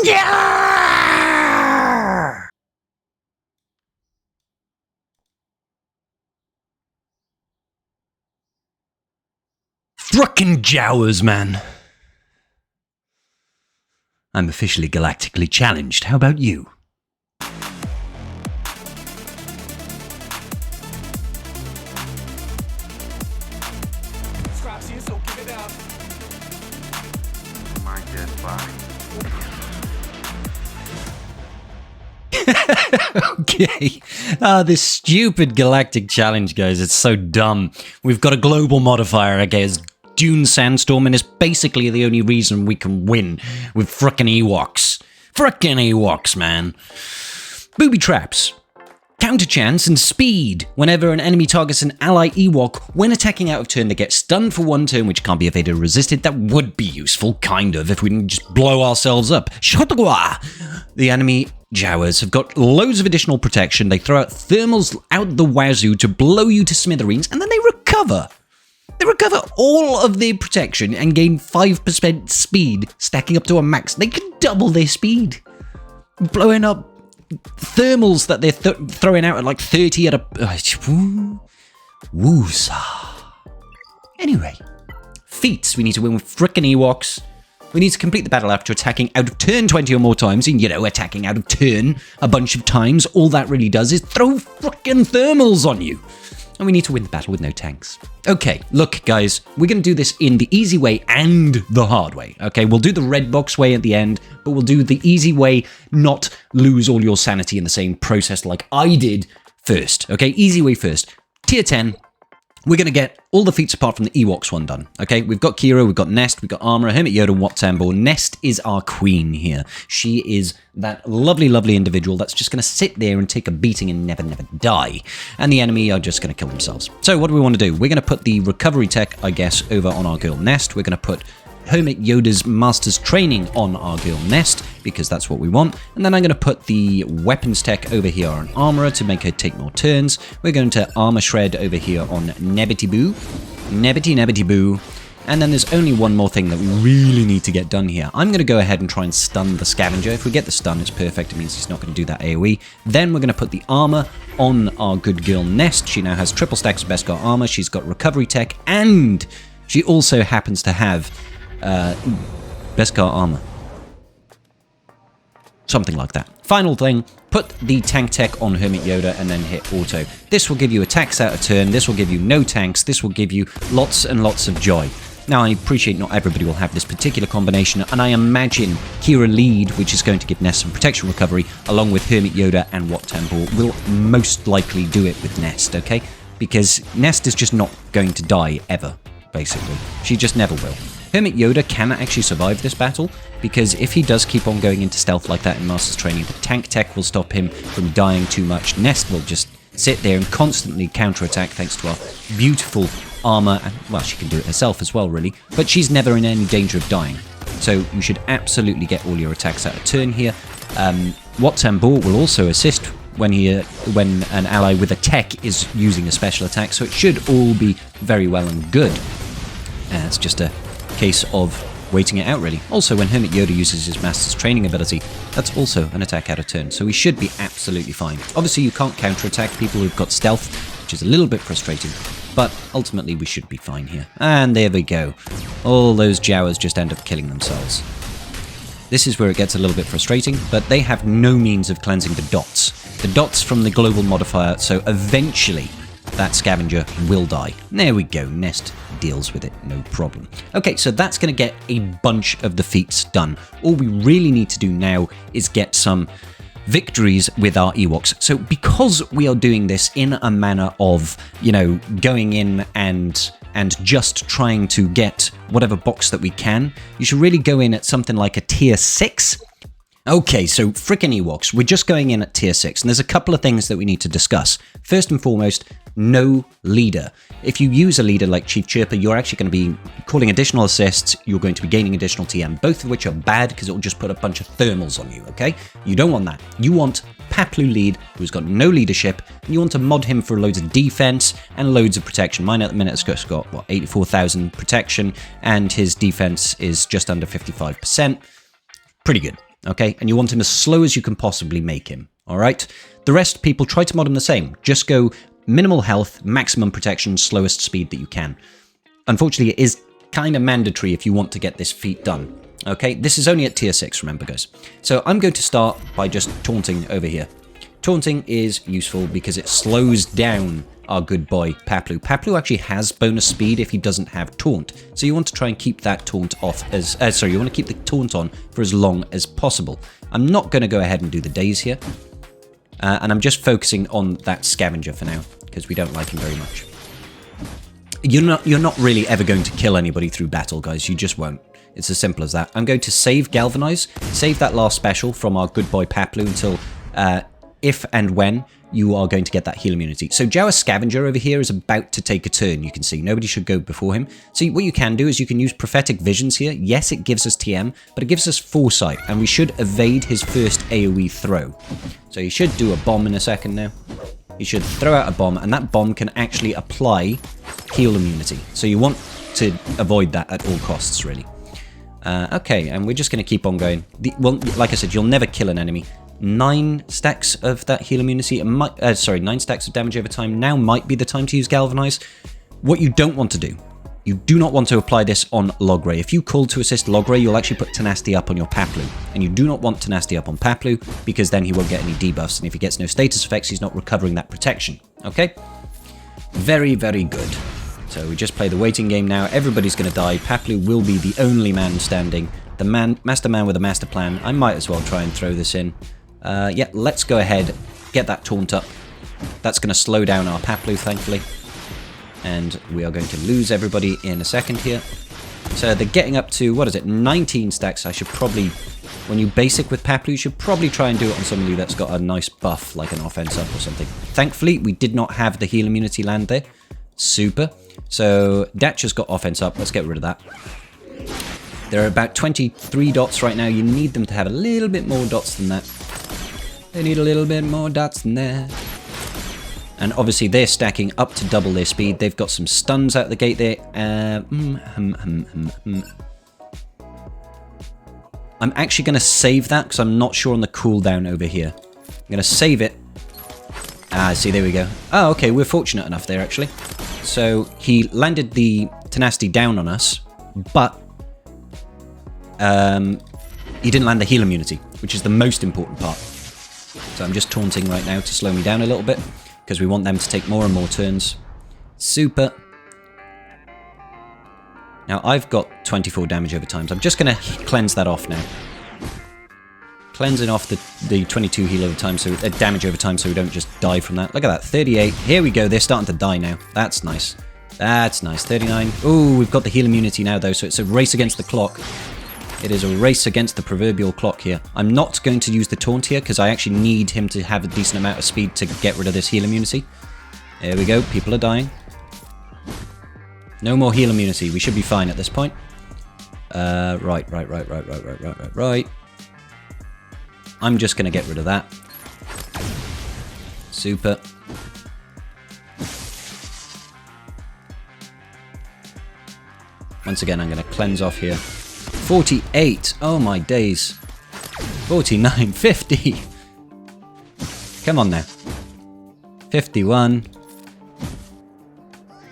Yeah! Frickin' Jawas, man. I'm officially galactically challenged. How about you? My dead body. Okay. This stupid galactic challenge, guys. It's so dumb. We've got a global modifier, okay? It's Dune Sandstorm, and it's basically the only reason we can win with frickin' Ewoks. Frickin' Ewoks, man. Booby traps. Counter chance and speed. Whenever an enemy targets an ally Ewok, when attacking out of turn, they get stunned for 1 turn, which can't be evaded or resisted. That would be useful, kind of, if we can just blow ourselves up. Shotagua! The enemy Jawas have got loads of additional protection. They throw out thermals out the wazoo to blow you to smithereens, and then they recover. They recover all of their protection and gain 5% speed, stacking up to a max. They can double their speed. Blowing up thermals that they're throwing out at like 30 at a... Woosa. Anyway, feats. We need to win with frickin' Ewoks. We need to complete the battle after attacking out of turn 20 or more times. And, you know, attacking out of turn a bunch of times. All that really does is throw frickin' thermals on you. And we need to win the battle with no tanks. Okay, look, guys, we're going to do this in the easy way and the hard way. Okay, we'll do the red box way at the end, but we'll do the easy way, not lose all your sanity in the same process like I did first. Okay, easy way first. Tier 10. We're going to get all the feats apart from the Ewoks one done, okay? We've got Kira, we've got Nest, we've got Armor, Hermit Yoda, and Wat Tambor. Nest is our queen here. She is that lovely, lovely individual that's just going to sit there and take a beating and never, never die. And the enemy are just going to kill themselves. So what do we want to do? We're going to put the recovery tech, I guess, over on our girl Nest. We're going to put Hermit Yoda's Master's Training on our girl Nest, because that's what we want. And then I'm going to put the weapons tech over here on Armorer to make her take more turns. We're going to Armor Shred over here on Nebbity Boo. Nebbity Boo. And then there's only one more thing that we really need to get done here. I'm going to go ahead and try and stun the Scavenger. If we get the stun, it's perfect. It means he's not going to do that AoE. Then we're going to put the armor on our good girl Nest. She now has triple stacks of Beskar armor. She's got recovery tech, and she also happens to have Beskar armor. Something like that. Final thing, put the tank tech on Hermit Yoda and then hit auto. This will give you attacks out of turn, this will give you no tanks, this will give you lots and lots of joy. Now, I appreciate not everybody will have this particular combination, and I imagine Kira Lead, which is going to give Nest some protection recovery, along with Hermit Yoda and Wat Tambor, will most likely do it with Nest, okay? Because Nest is just not going to die ever, basically. She just never will. Hermit Yoda can actually survive this battle, because if he does keep on going into stealth like that in Master's Training, the tank tech will stop him from dying too much. Nest will just sit there and constantly counterattack thanks to our beautiful armor, and, well, she can do it herself as well, really, but she's never in any danger of dying. So you should absolutely get all your attacks out of turn here. Wat Tambor will also assist when an ally with a tech is using a special attack, so it should all be very well and good. It's just a case of waiting it out, really. Also, when Hermit Yoda uses his Master's Training ability, that's also an attack out of turn, so we should be absolutely fine. Obviously, you can't counterattack people who've got stealth, which is a little bit frustrating, but ultimately we should be fine here. And there we go. All those Jawas just end up killing themselves. This is where it gets a little bit frustrating, but they have no means of cleansing the dots. The dots from the global modifier, so eventually that Scavenger will die. There we go, Nest deals with it, no problem. Okay, so that's going to get a bunch of the feats done. All we really need to do now is get some victories with our Ewoks. So because we are doing this in a manner of, you know, going in and just trying to get whatever box that we can, you should really go in at something like a tier 6. Okay, so frickin' Ewoks, we're just going in at tier 6, and there's a couple of things that we need to discuss. First and foremost, no leader. If you use a leader like Chief Chirper, you're actually going to be calling additional assists, you're going to be gaining additional TM, both of which are bad because it will just put a bunch of thermals on you, okay? You don't want that. You want Paplu lead, who's got no leadership, and you want to mod him for loads of defense and loads of protection. Mine at the minute has got, what, 84,000 protection, and his defense is just under 55%. Pretty good. okay? And you want him as slow as you can possibly make him, all right? The rest, people try to mod him the same. Just go minimal health, maximum protection, slowest speed that you can. Unfortunately, it is kind of mandatory if you want to get this feat done, okay? This is only at tier 6, remember, guys. So I'm going to start by just taunting over here. Taunting is useful because it slows down our good boy Paplu. Paplu actually has bonus speed if he doesn't have taunt, so you want to try and keep that taunt off as you want to keep the taunt on for as long as possible. I'm not going to go ahead and do the days here, and I'm just focusing on that scavenger for now because we don't like him very much. You're not really ever going to kill anybody through battle, guys. You just won't. It's as simple as that. I'm going to save Galvanize, save that last special from our good boy Paplu until if and when you are going to get that heal immunity. So Jawas Scavenger over here is about to take a turn, you can see. Nobody should go before him. So what you can do is you can use Prophetic Visions here. Yes, it gives us TM, but it gives us Foresight, and we should evade his first AoE throw. So he should do a bomb in a second now. He should throw out a bomb, and that bomb can actually apply heal immunity. So you want to avoid that at all costs, really. Okay, and we're just going to keep on going. Well, like I said, you'll never kill an enemy. 9 stacks of that heal immunity, 9 stacks of damage over time. Now might be the time to use Galvanize. What you don't want to do, you do not want to apply this on Logray. If you call to assist Logray, you'll actually put Tenacity up on your Paplu. And you do not want Tenacity up on Paplu, because then he won't get any debuffs. And if he gets no status effects, he's not recovering that protection. Okay? Very, very good. So we just play the waiting game now. Everybody's going to die. Paplu will be the only man standing. The master man with a master plan. I might as well try and throw this in. Yeah, let's go ahead, get that taunt up. That's going to slow down our Paplu, thankfully. And we are going to lose everybody in a second here. So they're getting up to, what is it, 19 stacks. I should probably, when you basic with Paplu, you should probably try and do it on somebody that's got a nice buff, like an offense up or something. Thankfully, we did not have the heal immunity land there. Super. So Dacha's got offense up. Let's get rid of that. There are about 23 dots right now. You need them to have a little bit more dots than that. They need a little bit more dots than that. And obviously they're stacking up to double their speed. They've got some stuns out the gate there. I'm actually going to save that because I'm not sure on the cooldown over here. I'm going to save it. See, there we go. Oh, okay, we're fortunate enough there, actually. So he landed the Tenacity down on us, but he didn't land the heal immunity, which is the most important part. So I'm just taunting right now to slow me down a little bit, because we want them to take more and more turns. Super. Now I've got 24 damage over time, so I'm just going to cleanse that off now. Cleansing off the 22 heal over time, so damage over time, so we don't just die from that. Look at that, 38. Here we go, they're starting to die now. That's nice. That's nice, 39. Ooh, we've got the heal immunity now, though, so it's a race against the clock. It is a race against the proverbial clock here. I'm not going to use the taunt here because I actually need him to have a decent amount of speed to get rid of this heal immunity. There we go. People are dying. No more heal immunity. We should be fine at this point. Right. I'm just going to get rid of that. Super. Once again, I'm going to cleanse off here. 48. Oh my days. 49. 50. Come on now. 51.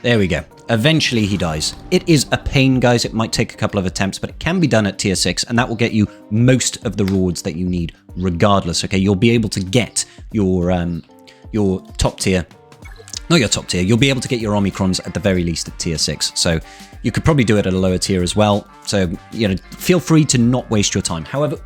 There we go. Eventually he dies. It is a pain, guys. It might take a couple of attempts, but it can be done at tier 6, and that will get you most of the rewards that you need regardless. Okay, you'll be able to get your top tier. Not your top tier. You'll be able to get your Omicrons at the very least at tier 6. So you could probably do it at a lower tier as well. So, you know, feel free to not waste your time. However,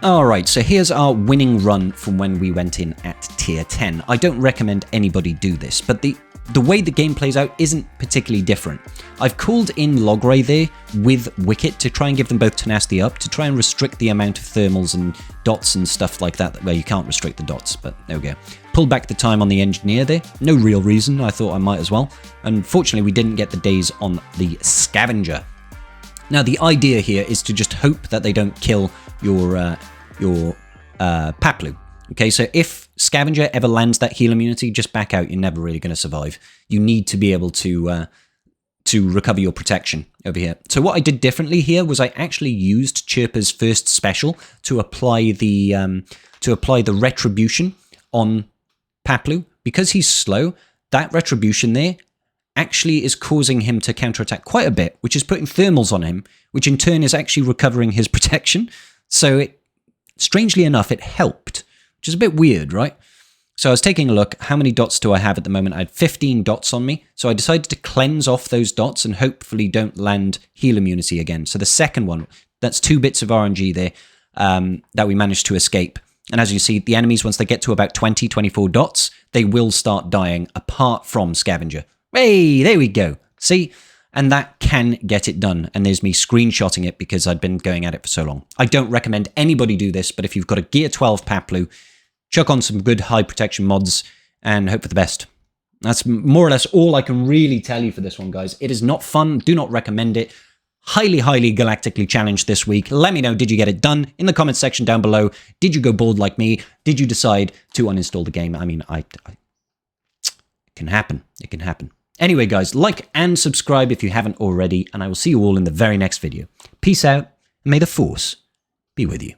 alright, so here's our winning run from when we went in at tier 10. I don't recommend anybody do this, but the way the game plays out isn't particularly different. I've called in Logray there with Wicket to try and give them both Tenacity up, to try and restrict the amount of thermals and dots and stuff like that, where you can't restrict the dots, but there we go. Pulled back the time on the Engineer there. No real reason, I thought I might as well. Unfortunately, we didn't get the days on the Scavenger. Now, the idea here is to just hope that they don't kill your Paplu. Okay, so if Scavenger ever lands that heal immunity, just back out. You're never really going to survive. You need to be able to to recover your protection over here. So what I did differently here was I actually used Chirpa's first special to apply the retribution on Paplu. Because he's slow, that retribution there actually is causing him to counterattack quite a bit, which is putting thermals on him, which in turn is actually recovering his protection. So strangely enough, it helped, which is a bit weird, right? So I was taking a look. How many dots do I have at the moment? I had 15 dots on me. So I decided to cleanse off those dots and hopefully don't land heal immunity again. So the second one, that's 2 bits of RNG there that we managed to escape. And as you see, the enemies, once they get to about 20, 24 dots, they will start dying apart from Scavenger. Hey, there we go. See? And that can get it done. And there's me screenshotting it because I'd been going at it for so long. I don't recommend anybody do this, but if you've got a Gear 12 Paplu, chuck on some good high protection mods and hope for the best. That's more or less all I can really tell you for this one, guys. It is not fun. Do not recommend it. Highly, highly galactically challenged this week. Let me know, did you get it done? In the comments section down below. Did you go bald like me? Did you decide to uninstall the game? I mean, it can happen. It can happen. Anyway, guys, like and subscribe if you haven't already, and I will see you all in the very next video. Peace out, and may the Force be with you.